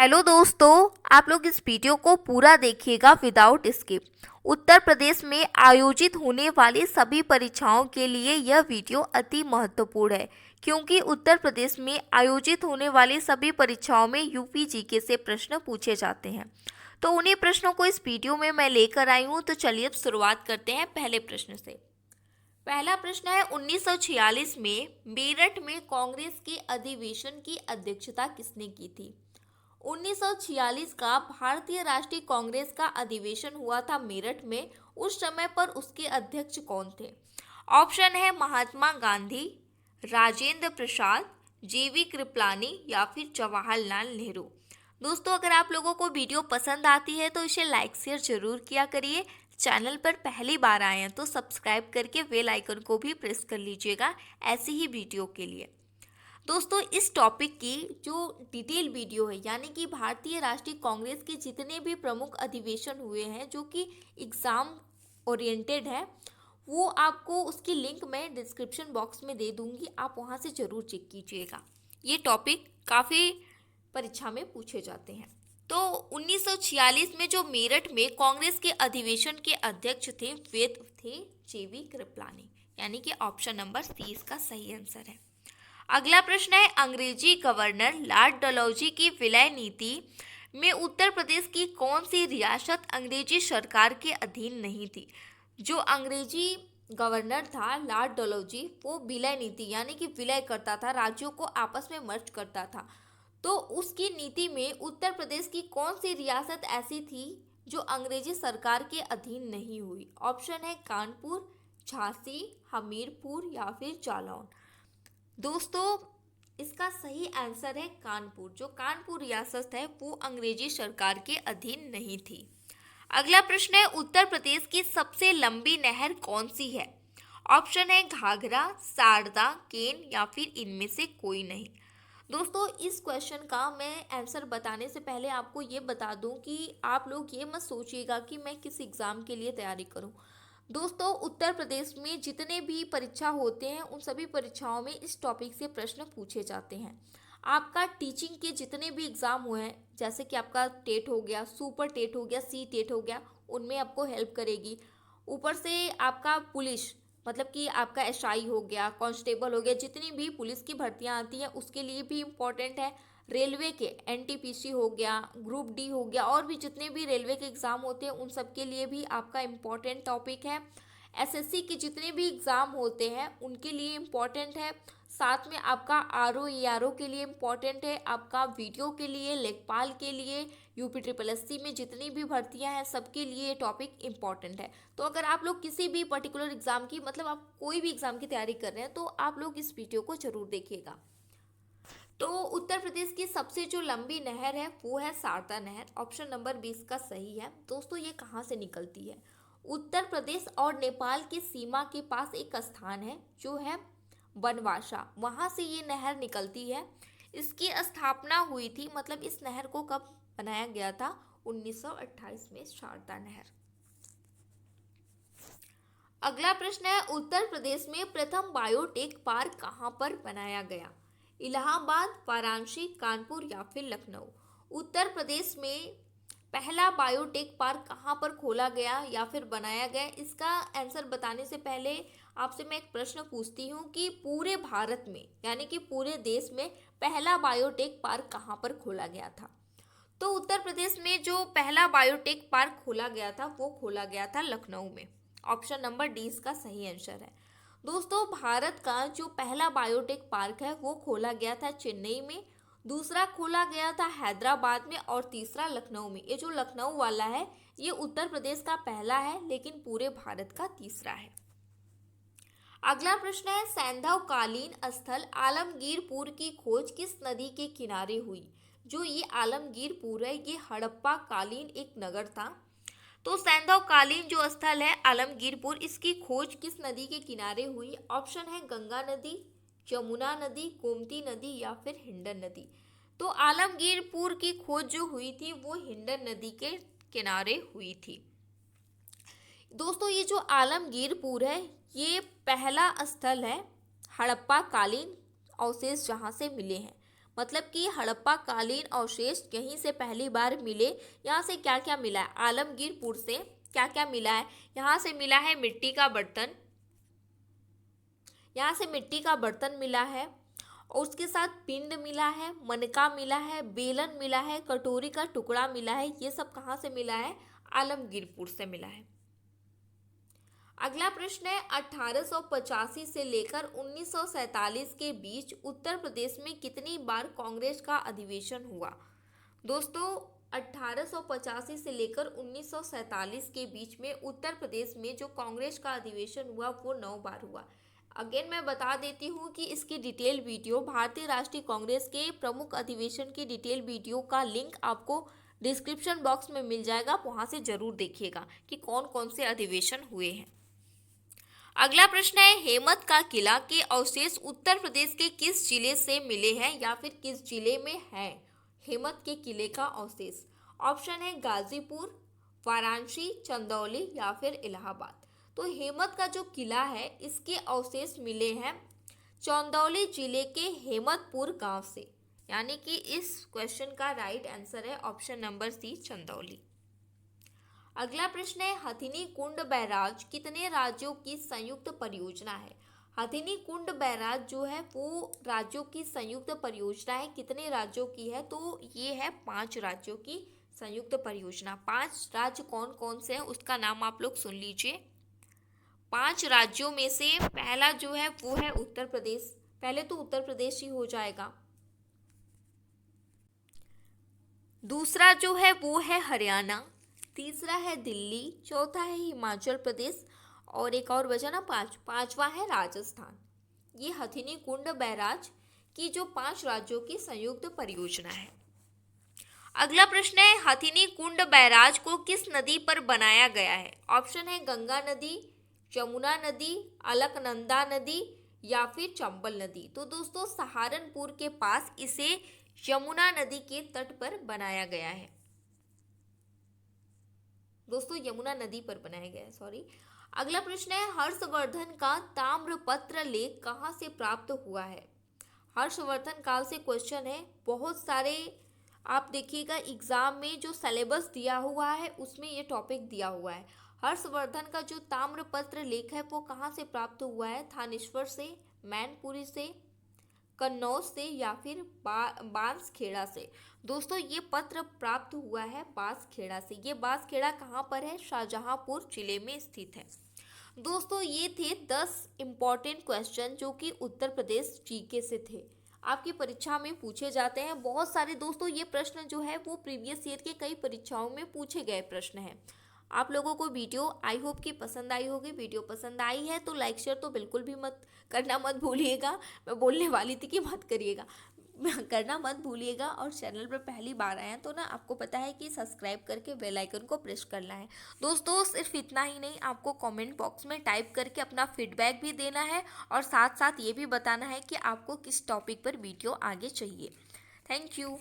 Hello दोस्तों, आप लोग इस वीडियो को पूरा देखिएगा विदाउट स्किप। उत्तर प्रदेश में आयोजित होने वाली सभी परीक्षाओं के लिए यह वीडियो अति महत्वपूर्ण है, क्योंकि उत्तर प्रदेश में आयोजित होने वाली सभी परीक्षाओं में यूपी जीके से प्रश्न पूछे जाते हैं। तो उन्हीं प्रश्नों को इस वीडियो में मैं लेकर आई हूँ। तो चलिए अब शुरुआत करते हैं पहले प्रश्न से। पहला प्रश्न है, 1946 में मेरठ में कांग्रेस के अधिवेशन की अध्यक्षता किसने की थी? 1946 का भारतीय राष्ट्रीय कांग्रेस का अधिवेशन हुआ था मेरठ में। उस समय पर उसके अध्यक्ष कौन थे? ऑप्शन है महात्मा गांधी, राजेंद्र प्रसाद, जेवी कृपलानी या फिर जवाहरलाल नेहरू। दोस्तों, अगर आप लोगों को वीडियो पसंद आती है तो इसे लाइक शेयर जरूर किया करिए। चैनल पर पहली बार आए हैं तो सब्सक्राइब करके बेल आइकन को भी प्रेस कर लीजिएगा ऐसी ही वीडियो के लिए। दोस्तों, इस टॉपिक की जो डिटेल वीडियो है, यानी कि भारतीय राष्ट्रीय कांग्रेस के जितने भी प्रमुख अधिवेशन हुए हैं जो कि एग्ज़ाम ओरिएंटेड है, वो आपको उसकी लिंक मैं डिस्क्रिप्शन बॉक्स में दे दूंगी, आप वहाँ से ज़रूर चेक कीजिएगा। ये टॉपिक काफ़ी परीक्षा में पूछे जाते हैं। तो 1946 में जो मेरठ में कांग्रेस के अधिवेशन के अध्यक्ष थे वे थे जेवी कृपलानी, यानी कि ऑप्शन नंबर सी इसका सही आंसर है। अगला प्रश्न है, अंग्रेजी गवर्नर लॉर्ड डलहौजी की विलय नीति में उत्तर प्रदेश की कौन सी रियासत अंग्रेजी सरकार के अधीन नहीं थी? जो अंग्रेजी गवर्नर था लॉर्ड डलहौजी, वो विलय नीति यानी कि विलय करता था, राज्यों को आपस में मर्ज करता था। तो उसकी नीति में उत्तर प्रदेश की कौन सी रियासत ऐसी थी जो अंग्रेजी सरकार के अधीन नहीं हुई? ऑप्शन है कानपुर, झांसी, हमीरपुर या फिर जालौन। दोस्तों, इसका सही आंसर है कानपुर। जो कानपुर रियासत है वो अंग्रेजी सरकार के अधीन नहीं थी। अगला प्रश्न है, उत्तर प्रदेश की सबसे लंबी नहर कौन सी है? ऑप्शन है घाघरा, शारदा, केन या फिर इनमें से कोई नहीं। दोस्तों, इस क्वेश्चन का मैं आंसर बताने से पहले आपको ये बता दूं कि आप लोग ये मत सोचिएगा कि मैं किस एग्ज़ाम के लिए तैयारी करूं। दोस्तों, उत्तर प्रदेश में जितने भी परीक्षा होते हैं उन सभी परीक्षाओं में इस टॉपिक से प्रश्न पूछे जाते हैं। आपका टीचिंग के जितने भी एग्ज़ाम हुए हैं, जैसे कि आपका टेट हो गया, सुपर टेट हो गया, सी टेट हो गया, उनमें आपको हेल्प करेगी। ऊपर से आपका पुलिस, मतलब कि आपका एसआई हो गया, कांस्टेबल हो गया, जितनी भी पुलिस की भर्तियां आती हैं उसके लिए भी इम्पोर्टेंट है। रेलवे के एनटीपीसी हो गया, ग्रुप डी हो गया, और भी जितने भी रेलवे के एग्ज़ाम होते हैं उन सब के लिए भी आपका इम्पोर्टेंट टॉपिक है। एसएससी के जितने भी एग्ज़ाम होते हैं उनके लिए इम्पोर्टेंट है। साथ में आपका आरओ ईआरओ के लिए इम्पोर्टेंट है, आपका वीडियो के लिए, लेखपाल के लिए, यूपी ट्रिपल एससी में जितनी भी भर्तियां हैं सबके लिए ये टॉपिक इम्पॉर्टेंट है। तो अगर आप लोग किसी भी पर्टिकुलर एग्ज़ाम की, मतलब आप कोई भी एग्ज़ाम की तैयारी कर रहे हैं, तो आप लोग इस वीडियो को जरूर देखिएगा। तो उत्तर प्रदेश की सबसे जो लंबी नहर है वो है शारदा नहर। ऑप्शन नंबर 20 का सही है। दोस्तों, ये कहाँ से निकलती है? उत्तर प्रदेश और नेपाल की सीमा के पास एक स्थान है जो है बनवासा, वहाँ से ये नहर निकलती है। इसकी स्थापना हुई थी, मतलब इस नहर को कब बनाया गया था? 1928 में शारदा नहर। अगला प्रश्न है, उत्तर प्रदेश में प्रथम बायोटेक पार्क कहाँ पर बनाया गया? इलाहाबाद, वाराणसी, कानपुर या फिर लखनऊ। उत्तर प्रदेश में पहला बायोटेक पार्क कहाँ पर खोला गया या फिर बनाया गया? इसका आंसर बताने से पहले आपसे मैं एक प्रश्न पूछती हूँ कि पूरे भारत में, यानी कि पूरे देश में पहला बायोटेक पार्क कहाँ पर खोला गया था? तो उत्तर प्रदेश में जो पहला बायोटेक पार्क खोला गया था वो खोला गया था लखनऊ में। ऑप्शन नंबर डी इसका सही आंसर है। दोस्तों, भारत का जो पहला बायोटेक पार्क है वो खोला गया था चेन्नई में, दूसरा खोला गया था हैदराबाद में और तीसरा लखनऊ में। ये जो लखनऊ वाला है ये उत्तर प्रदेश का पहला है, लेकिन पूरे भारत का तीसरा है। अगला प्रश्न है, सैंधवकालीन स्थल आलमगीरपुर की खोज किस नदी के किनारे हुई? जो ये आलमगीरपुर है ये हड़प्पा कालीन एक नगर था। तो सैंधवकालीन जो स्थल है आलमगीरपुर, इसकी खोज किस नदी के किनारे हुई? ऑप्शन है गंगा नदी, यमुना नदी, गोमती नदी या फिर हिंडन नदी। तो आलमगीरपुर की खोज जो हुई थी वो हिंडन नदी के किनारे हुई थी। दोस्तों, ये जो आलमगीरपुर है ये पहला स्थल है हड़प्पा कालीन अवशेष जहाँ से मिले हैं। मतलब कि हड़प्पा कालीन अवशेष यहीं से पहली बार मिले। यहाँ से क्या क्या मिला है? आलमगीरपुर से क्या क्या मिला है? यहाँ से मिला है मिट्टी का बर्तन, यहाँ से मिट्टी का बर्तन मिला है, और उसके साथ पिंड मिला है, मनका मिला है, बेलन मिला है, कटोरी का टुकड़ा मिला है। ये सब कहाँ से मिला है? आलमगीरपुर से मिला है। अगला प्रश्न है 1885 से लेकर 1947 के बीच उत्तर प्रदेश में कितनी बार कांग्रेस का अधिवेशन हुआ? दोस्तों 1885 से लेकर 1947 के बीच में उत्तर प्रदेश में जो कांग्रेस का अधिवेशन हुआ वो 9 बार हुआ। अगेन मैं बता देती हूँ कि इसकी डिटेल वीडियो, भारतीय राष्ट्रीय कांग्रेस के प्रमुख अधिवेशन की डिटेल वीडियो का लिंक आपको डिस्क्रिप्शन बॉक्स में मिल जाएगा, वहाँ से जरूर देखिएगा कि कौन कौन से अधिवेशन हुए हैं। अगला प्रश्न है हेमत का किला के अवशेष उत्तर प्रदेश के किस जिले से मिले हैं या फिर किस जिले में है हेमत के किले का अवशेष? ऑप्शन है गाजीपुर, वाराणसी, चंदौली या फिर इलाहाबाद। तो हेमत का जो किला है इसके अवशेष मिले हैं चंदौली जिले के हेमतपुर गांव से, यानी कि इस क्वेश्चन का राइट आंसर है ऑप्शन नंबर सी, चंदौली। अगला प्रश्न है हथिनी कुंड बैराज कितने राज्यों की संयुक्त परियोजना है? हथिनी कुंड बैराज जो है वो राज्यों की संयुक्त परियोजना है। कितने राज्यों की है? तो ये है 5 राज्यों की संयुक्त परियोजना। 5 राज्य कौन कौन से हैं उसका नाम आप लोग सुन लीजिए। 5 राज्यों में से पहला जो है वो है उत्तर प्रदेश। पहले तो उत्तर प्रदेश ही हो जाएगा। दूसरा जो है वो है हरियाणा, तीसरा है दिल्ली, चौथा है हिमाचल प्रदेश, और एक और बचा ना पांचवा है राजस्थान। ये हथिनी कुंड बैराज की जो 5 राज्यों की संयुक्त परियोजना है। अगला प्रश्न है हथिनी कुंड बैराज को किस नदी पर बनाया गया है? ऑप्शन है गंगा नदी, यमुना नदी, अलकनंदा नदी या फिर चंबल नदी। तो दोस्तों सहारनपुर के पास इसे यमुना नदी के तट पर बनाया गया है। दोस्तों यमुना नदी पर बनाया गया है, सॉरी। अगला प्रश्न है हर्षवर्धन का ताम्रपत्र लेख कहाँ से प्राप्त हुआ है? हर्षवर्धन काल से क्वेश्चन है, बहुत सारे आप देखिएगा एग्जाम में जो सिलेबस दिया हुआ है उसमें ये टॉपिक दिया हुआ है। हर्षवर्धन का जो ताम्रपत्र लेख है वो कहाँ से प्राप्त हुआ है? थानेश्वर से, मैनपुरी से, कन्नौज से या फिर बांसखेड़ा से। दोस्तों ये पत्र प्राप्त हुआ है बांसखेड़ा से। ये बांसखेड़ा कहाँ पर है? शाहजहांपुर जिले में स्थित है। दोस्तों ये थे 10 इम्पॉर्टेंट क्वेश्चन जो कि उत्तर प्रदेश जीके से थे, आपकी परीक्षा में पूछे जाते हैं। बहुत सारे दोस्तों ये प्रश्न जो है वो प्रीवियस ईयर के कई परीक्षाओं में पूछे गए प्रश्न हैं। आप लोगों को वीडियो आई होप कि पसंद आई होगी। वीडियो पसंद आई है तो लाइक शेयर तो बिल्कुल भी मत भूलिएगा। मैं बोलने वाली थी कि मत करिएगा, करना मत भूलिएगा। और चैनल पर पहली बार आए हैं तो ना आपको पता है कि सब्सक्राइब करके बेल आइकन को प्रेस करना है। दोस्तों सिर्फ इतना ही नहीं, आपको कमेंट बॉक्स में टाइप करके अपना फीडबैक भी देना है और साथ साथ ये भी बताना है कि आपको किस टॉपिक पर वीडियो आगे चाहिए। Thank you.